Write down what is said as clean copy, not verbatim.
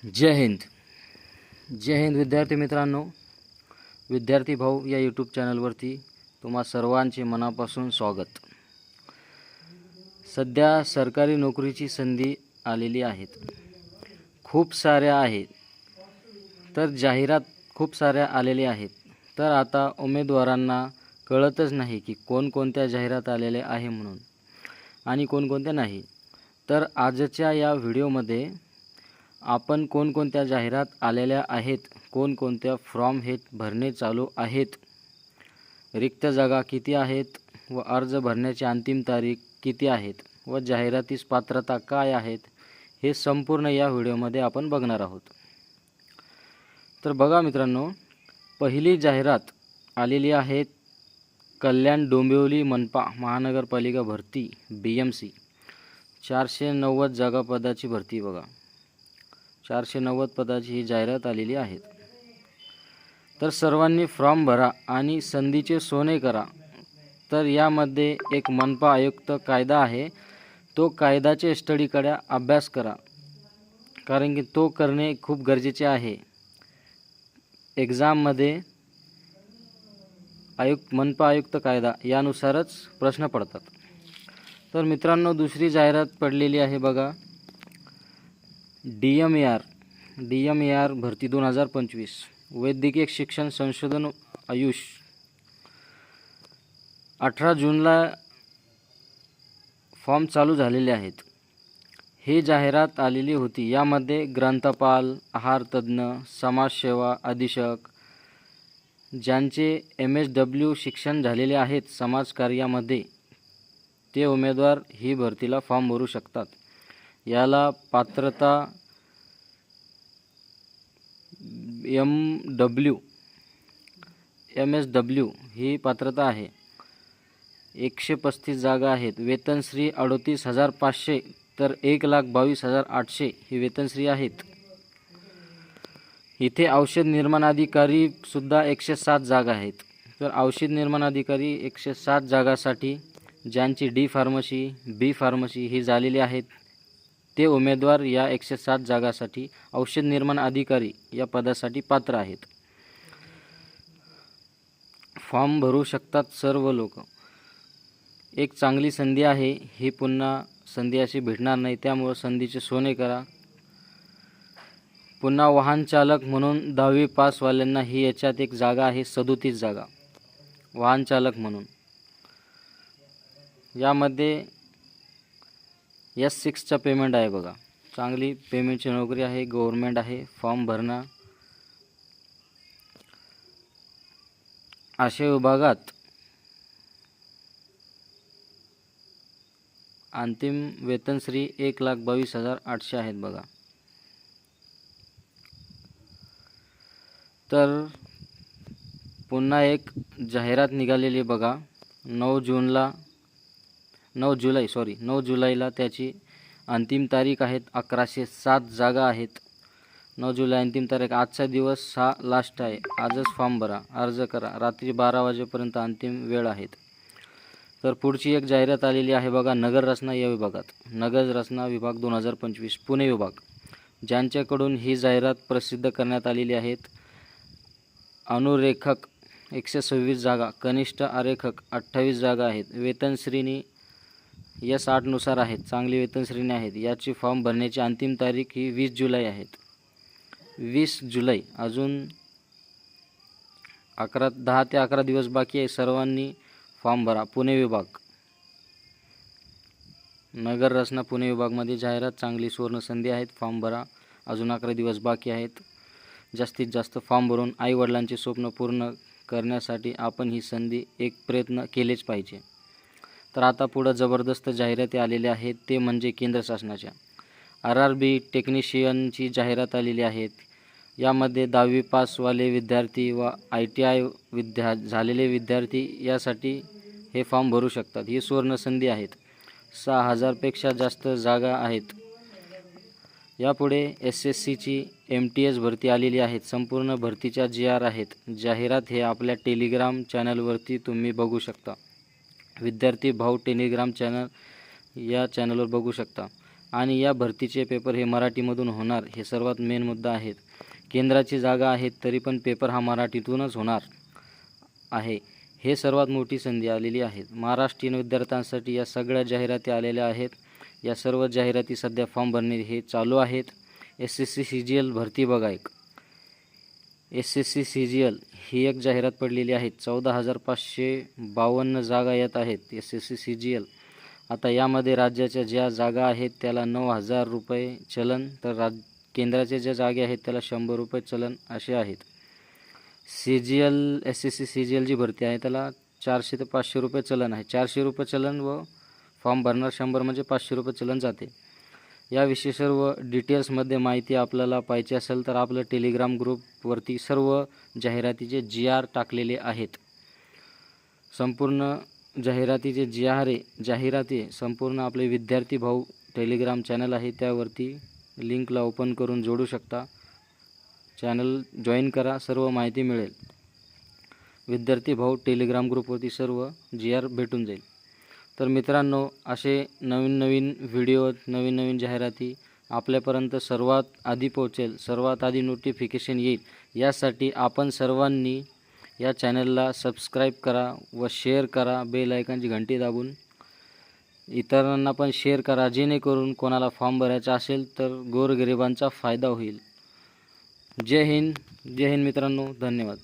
जय हिंद. जय हिंद विद्यार्थी मित्रांनो. विद्यार्थी भाऊ या यूट्यूब चॅनलवरती तुम्हा सर्वांचे मनापासून स्वागत. सध्या सरकारी नोकरीची संधी आलेली आहेत, खूप साऱ्या आहेत, तर जाहिरात खूप साऱ्या आलेल्या आहेत. तर आता उमेदवारांना कळतच नाही की कोणकोणत्या जाहिरात आलेल्या आहे म्हणून आणि कोणकोणत्या नाही. तर आजच्या या व्हिडिओमध्ये आपण कोणकोणत्या जाहिरात आलेल्या आहेत, कोणकोणत्या फॉर्म हे भरणे चालू आहेत, रिक्त जागा किती आहेत व अर्ज भरण्याची अंतिम तारीख किती आहेत व जाहिरातीस पात्रता काय आहेत, हे संपूर्ण या व्हिडिओमध्ये आपण बघणार आहोत. तर बघा मित्रांनो, पहिली जाहिरात आलेली आहे कल्याण डोंबिवली मनपा महानगरपालिका भरती BMC 490 जागा पदाची भरती. बघा, 490 पदाची ही जाहिरात आलेली आहे. तर सर्वांनी फॉर्म भरा आणि संधीचे सोने करा. तर यामध्ये एक मनपा आयुक्त कायदा आहे, तो कायद्याचे स्टडीकडे अभ्यास करा, कारण की तो करणे खूप गरजेचे आहे. एक्झाममध्ये मनपा आयुक्त कायदा यानुसारच प्रश्न पडतात. तर मित्रांनो, दुसरी जाहिरात पडलेली आहे बघा, DMAR भरती 2025 वैद्यकीय शिक्षण संशोधन आयुष. 18 जूनला फॉर्म चालू झालेले आहेत. ही जाहिरात आलेली होती. यामध्ये ग्रंथपाल, आहार तज्ज्ञ, समाजसेवा अधीक्षक, ज्यांचे MSW शिक्षण झालेले आहेत समाजकार्यामध्ये, ते उमेदवार ही भरतीला फॉर्म भरू शकतात. याला पात्रता MSW ही पात्रता आहे. 135 जागा आहेत. वेतनश्री 38,500 तर 1,22,800 ही वेतनश्री आहेत. इथे औषध निर्माण अधिकारी सुद्धा 107 जागा आहेत. तर औषध निर्माण अधिकारी 107 जागासाठी ज्यांची D फार्मसी B फार्मसी ही झालेली आहेत, ते उमेदवार या 107 जागासाठी औषध निर्माण अधिकारी या पदासाठी पात्र आहेत. फॉर्म भरू शकतात सर्व लोक. एक चांगली संधी आहे ही, पुन्हा संधी अशी भेटणार नाही, त्यामुळे संधीचे सोने करा. पुन्हा वाहन चालक म्हणून 10वी पासवाल्यांना ही याच्यात एक जागा आहे, 37 जागा वाहन चालक म्हणून. यामध्ये S6चा पेमेंट आहे. बघा, चांगली पेमेंटची नोकरी आहे, गव्हर्नमेंट आहे. फॉर्म भरणं. अशा विभागात अंतिम वेतनश्री 1,22,800 आहेत. बघा, तर पुन्हा एक जाहिरात निघालेली बघा, 9 जुलैला त्याची अंतिम तारीख आहे. 1107 जागा आहेत. 9 जुलै अंतिम तारीख. आजचा दिवस हा लास्ट आहे. आजच फॉर्म भरा, अर्ज करा. रात्री 12 वाजेपर्यंत अंतिम वेळ आहेत. तर पुढची एक जाहिरात आलेली आहे बघा, नगर रचना या विभागात. नगर रचना विभाग 2025 पुणे विभाग, ज्यांच्याकडून ही जाहिरात प्रसिद्ध करण्यात आलेली आहेत. अनुरेखक 126 जागा, कनिष्ठ आरेखक 28 जागा आहेत. वेतनश्रेणी S8 नुसार आहेत. चांगली वेतनश्रेणी आहेत. याची फॉर्म भरण्याची अंतिम तारीख ही 20 जुलै आहेत. 20 जुलै, अजून 10 ते 11 दिवस बाकी आहे. सर्वांनी फॉर्म भरा. पुणे विभाग, नगर रचना पुणे विभागमध्ये जाहिरात, चांगली सुवर्ण संधी आहेत. फॉर्म भरा. अजून 11 दिवस बाकी आहेत. जास्तीत जास्त फॉर्म भरून आईवडिलांचे स्वप्न पूर्ण करण्यासाठी आपण ही संधी एक प्रयत्न केलेच पाहिजे. तर आता पुढं जबरदस्त जाहिराती आलेल्या आहेत, ते म्हणजे केंद्र शासनाच्या RRB टेक्निशियनची जाहिरात आलेली आहेत. यामध्ये 10वी पासवाले विद्यार्थी व ITI झालेले विद्यार्थी यासाठी हे फॉर्म भरू शकतात. ही सुवर्ण संधी आहेत. 6,000पेक्षा जास्त जागा आहेत. यापुढे SSCची MTS भरती आलेली आहेत. संपूर्ण भरतीच्या GR आहेत. जाहिरात हे आपल्या टेलिग्राम चॅनलवरती तुम्ही बघू शकता. विद्यार्थी भाऊ टेलिग्राम चॅनल या चॅनलवर बघू शकता. आणि या भरतीचे पेपर हे मराठीमधून होणार हे सर्वात मेन मुद्दा आहेत. केंद्राची जागा आहेत तरी पण पेपर हा मराठीतूनच होणार आहे. हे सर्वात मोठी संधी आलेली आहे. महाराष्ट्रीयन विद्यार्थ्यांसाठी या सगळ्या जाहिराती आलेल्या आहेत. या सर्व जाहिराती सध्या फॉर्म भरणे हे चालू आहेत. SSC CGL भरती बघा एक. SSC CGL ही एक जाहिरात पडलेली आहे. 14,552 जागा येत आहेत SSC CGL. आता यामध्ये राज्याच्या ज्या जागा आहेत त्याला 9,000 रुपये चलन, तर केंद्राच्या ज्या जागा आहेत त्याला 100 रुपये चलन असे आहेत. SSC CGL जी भरती आहे त्याला 400 ते 500 रुपये चलन आहे. 400 रुपये चलन व फॉर्म भरणार 100 म्हणजे 500 रुपये चलन जाते. याविषयी सर्व डिटेल्समध्ये माहिती आपल्याला पाहिजे असेल तर आपलं टेलिग्राम ग्रुपवरती सर्व जाहिरातीचे GR टाकलेले आहेत. संपूर्ण जाहिरातीचे जाहिराती संपूर्ण आपले विद्यार्थी भाऊ टेलिग्राम चॅनल आहे त्यावरती लिंकला ओपन करून जोडू शकता. चॅनल जॉईन करा, सर्व माहिती मिळेल. विद्यार्थी भाऊ टेलिग्राम ग्रुपवरती सर्व GR भेटून जाईल. तर मित्रांनो, असे नवीन व्हिडिओ, नवीन जाहिराती आपल्यापर्यंत सर्वात आधी पोहोचेल, सर्वात आधी नोटिफिकेशन येईल, यासाठी आपण सर्वांनी या चॅनलला सबस्क्राईब करा व शेअर करा. बेल आयकॉनची घंटी दाबून इतरांना पण शेअर करा, जेणेकरून कोणाला फॉर्म भरायचा असेल तर गोरगरिबांचा फायदा होईल. जय हिंद मित्रांनो, धन्यवाद.